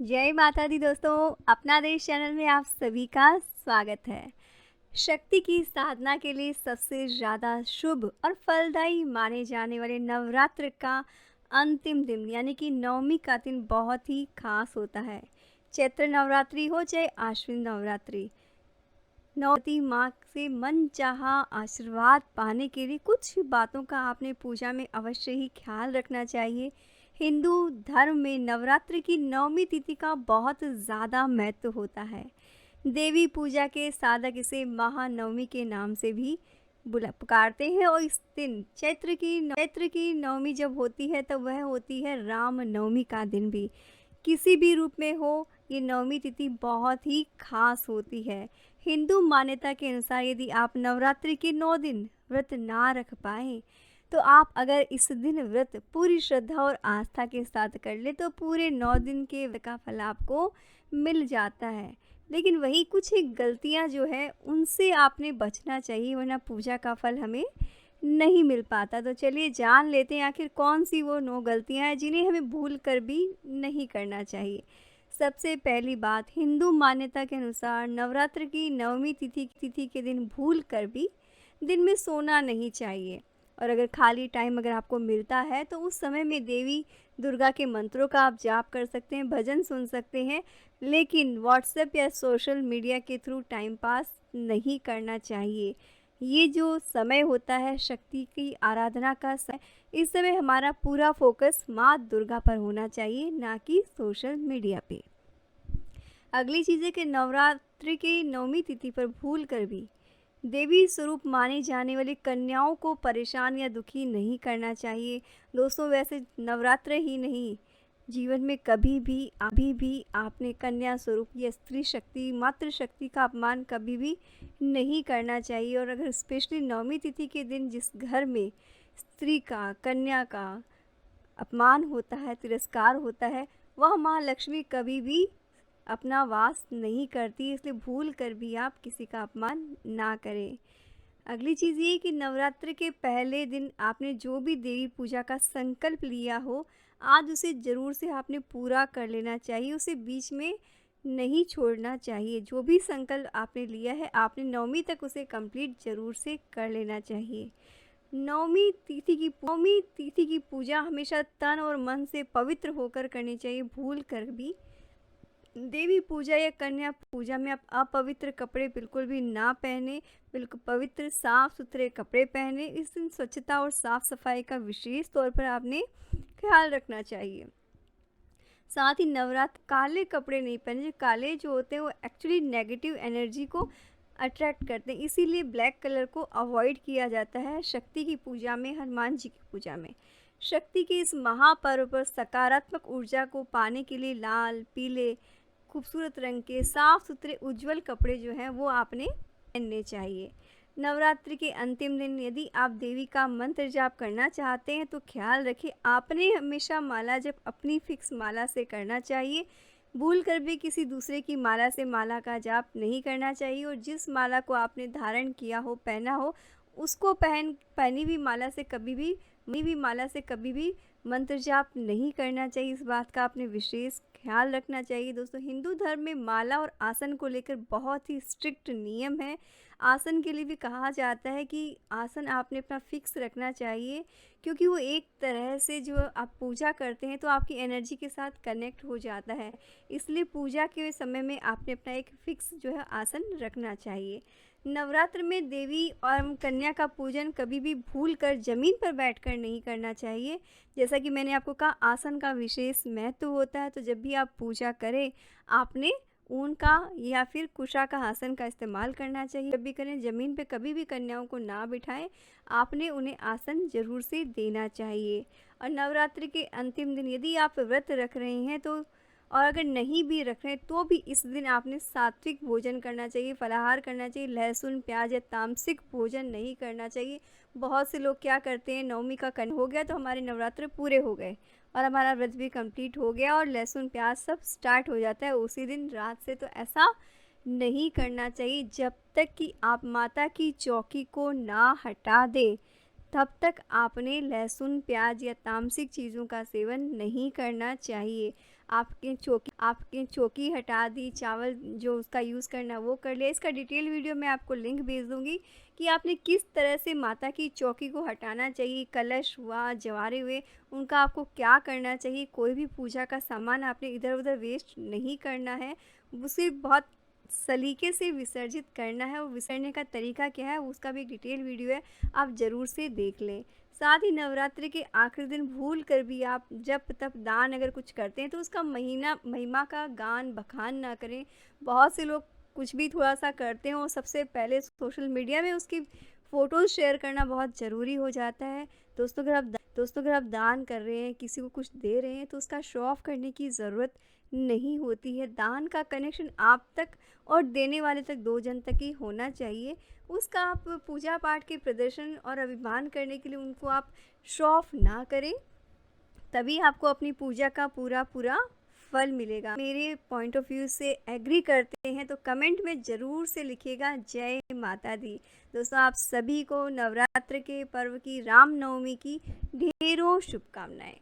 जय माता दी दोस्तों, अपना देश चैनल में आप सभी का स्वागत है। शक्ति की साधना के लिए सबसे ज़्यादा शुभ और फलदायी माने जाने वाले नवरात्र का अंतिम दिन यानी कि नवमी का दिन बहुत ही खास होता है। चैत्र नवरात्रि हो चाहे आश्विन नवरात्रि, नवती माँ से मन चाहा आशीर्वाद पाने के लिए कुछ बातों का आपने पूजा में अवश्य ही ख्याल रखना चाहिए। हिंदू धर्म में नवरात्रि की नवमी तिथि का बहुत ज़्यादा महत्व होता है। देवी पूजा के साधक इसे महानवमी के नाम से भी बुला पुकारते हैं और इस दिन चैत्र की नवमी जब होती है तब वह होती है राम नवमी का दिन भी। किसी भी रूप में हो, ये नवमी तिथि बहुत ही खास होती है। हिंदू मान्यता के अनुसार यदि आप नवरात्रि के 9 दिन व्रत ना रख पाए तो आप अगर इस दिन व्रत पूरी श्रद्धा और आस्था के साथ कर ले तो पूरे 9 दिन के व्रत का फल आपको मिल जाता है। लेकिन वही कुछ एक गलतियां जो है उनसे आपने बचना चाहिए, वरना पूजा का फल हमें नहीं मिल पाता। तो चलिए जान लेते हैं आखिर कौन सी वो 9 गलतियां हैं जिन्हें हमें भूल कर भी नहीं करना चाहिए। सबसे पहली बात, हिंदू मान्यता के अनुसार नवरात्र की नवमी तिथि के दिन भूल कर भी दिन में सोना नहीं चाहिए। और अगर खाली टाइम अगर आपको मिलता है तो उस समय में देवी दुर्गा के मंत्रों का आप जाप कर सकते हैं, भजन सुन सकते हैं, लेकिन व्हाट्सएप या सोशल मीडिया के थ्रू टाइम पास नहीं करना चाहिए। ये जो समय होता है शक्ति की आराधना का समय, इस समय हमारा पूरा फोकस माँ दुर्गा पर होना चाहिए, ना कि सोशल मीडिया पे। अगली चीज़ है कि नवरात्रि की नवमी तिथि पर भूल कर भी देवी स्वरूप माने जाने वाली कन्याओं को परेशान या दुखी नहीं करना चाहिए। दोस्तों, वैसे नवरात्र ही नहीं, जीवन में कभी भी आपने कन्या स्वरूप या स्त्री शक्ति मातृशक्ति का अपमान कभी भी नहीं करना चाहिए। और अगर स्पेशली नवमी तिथि के दिन जिस घर में स्त्री का कन्या का अपमान होता है, तिरस्कार होता है, वह माँ लक्ष्मी कभी भी अपना वास नहीं करती, इसलिए भूल कर भी आप किसी का अपमान ना करें। अगली चीज़ ये कि नवरात्र के पहले दिन आपने जो भी देवी पूजा का संकल्प लिया हो, आज उसे ज़रूर से आपने पूरा कर लेना चाहिए, उसे बीच में नहीं छोड़ना चाहिए। जो भी संकल्प आपने लिया है आपने नवमी तक उसे कंप्लीट ज़रूर से कर लेना चाहिए। नवमी तिथि की पूजा हमेशा तन और मन से पवित्र होकर करनी चाहिए। भूल कर भी देवी पूजा या कन्या पूजा में आप अपवित्र कपड़े बिल्कुल भी ना पहने, बिल्कुल पवित्र साफ सुथरे कपड़े पहने। इस दिन स्वच्छता और साफ सफाई का विशेष तौर पर आपने ख्याल रखना चाहिए। साथ ही नवरात्र काले कपड़े नहीं पहने, जो काले जो होते हैं वो एक्चुअली नेगेटिव एनर्जी को अट्रैक्ट करते हैं, इसीलिए ब्लैक कलर को अवॉइड किया जाता है शक्ति की पूजा में, हनुमान जी की पूजा में। शक्ति के इस महापर्व पर सकारात्मक ऊर्जा को पाने के लिए लाल पीले खूबसूरत रंग के साफ सुथरे उज्जवल कपड़े जो हैं वो आपने पहनने चाहिए। नवरात्रि के अंतिम दिन यदि आप देवी का मंत्र जाप करना चाहते हैं तो ख्याल रखें आपने हमेशा माला जप अपनी फिक्स माला से करना चाहिए। भूल कर भी किसी दूसरे की माला से माला का जाप नहीं करना चाहिए। और जिस माला को आपने धारण किया हो, पहना हो, उसको पहनी हुई माला से कभी भी मंत्र जाप नहीं करना चाहिए। इस बात का आपने विशेष ख्याल रखना चाहिए। दोस्तों, हिंदू धर्म में माला और आसन को लेकर बहुत ही स्ट्रिक्ट नियम है। आसन के लिए भी कहा जाता है कि आसन आपने अपना फिक्स रखना चाहिए, क्योंकि वो एक तरह से जो आप पूजा करते हैं तो आपकी एनर्जी के साथ कनेक्ट हो जाता है, इसलिए पूजा के समय में आपने अपना एक फिक्स जो है आसन रखना चाहिए। नवरात्र में देवी और कन्या का पूजन कभी भी भूल कर ज़मीन पर बैठकर नहीं करना चाहिए। जैसा कि मैंने आपको कहा, आसन का विशेष महत्व होता है, तो जब भी आप पूजा करें आपने ऊन का या फिर कुशा का आसन का इस्तेमाल करना चाहिए। जब भी करें ज़मीन पे कभी भी कन्याओं को ना बिठाएं, आपने उन्हें आसन ज़रूर से देना चाहिए। और नवरात्रि के अंतिम दिन यदि आप व्रत रख रहे हैं तो, और अगर नहीं भी रख रहे हैं तो भी इस दिन आपने सात्विक भोजन करना चाहिए, फलाहार करना चाहिए, लहसुन प्याज या तामसिक भोजन नहीं करना चाहिए। बहुत से लोग क्या करते हैं, नवमी का कन हो गया तो हमारे नवरात्र पूरे हो गए और हमारा व्रत भी कंप्लीट हो गया और लहसुन प्याज सब स्टार्ट हो जाता है उसी दिन रात से। तो ऐसा नहीं करना चाहिए। जब तक कि आप माता की चौकी को ना हटा दे तब तक आपने लहसुन प्याज या तामसिक चीज़ों का सेवन नहीं करना चाहिए। आपके चौकी हटा दी, चावल जो उसका यूज़ करना है वो कर लिया। इसका डिटेल वीडियो मैं आपको लिंक भेज दूँगी कि आपने किस तरह से माता की चौकी को हटाना चाहिए। कलश हुआ, जवारे हुए, उनका आपको क्या करना चाहिए। कोई भी पूजा का सामान आपने इधर-उधर वेस्ट नहीं करना है, उसे बहुत सलीके से विसर्जित करना है। वो विसरने का तरीका क्या है उसका भी एक डिटेल वीडियो है, आप ज़रूर से देख लें। साथ ही नवरात्रि के आखिरी दिन भूल कर भी आप जप तप दान अगर कुछ करते हैं तो उसका महिमा का गान बखान ना करें। बहुत से लोग कुछ भी थोड़ा सा करते हैं और सबसे पहले सोशल मीडिया में उसकी फ़ोटोज़ शेयर करना बहुत ज़रूरी हो जाता है। दोस्तों अगर आप दान कर रहे हैं, किसी को कुछ दे रहे हैं तो उसका शो ऑफ करने की ज़रूरत नहीं होती है। दान का कनेक्शन आप तक और देने वाले तक, 2 जन तक ही होना चाहिए। उसका आप पूजा पाठ के प्रदर्शन और अभिमान करने के लिए उनको आप शो ऑफ ना करें, तभी आपको अपनी पूजा का पूरा फल मिलेगा। मेरे पॉइंट ऑफ व्यू से एग्री करते हैं तो कमेंट में ज़रूर से लिखिएगा जय माता दी। दोस्तों आप सभी को नवरात्र के पर्व की, रामनवमी की ढेरों शुभकामनाएं।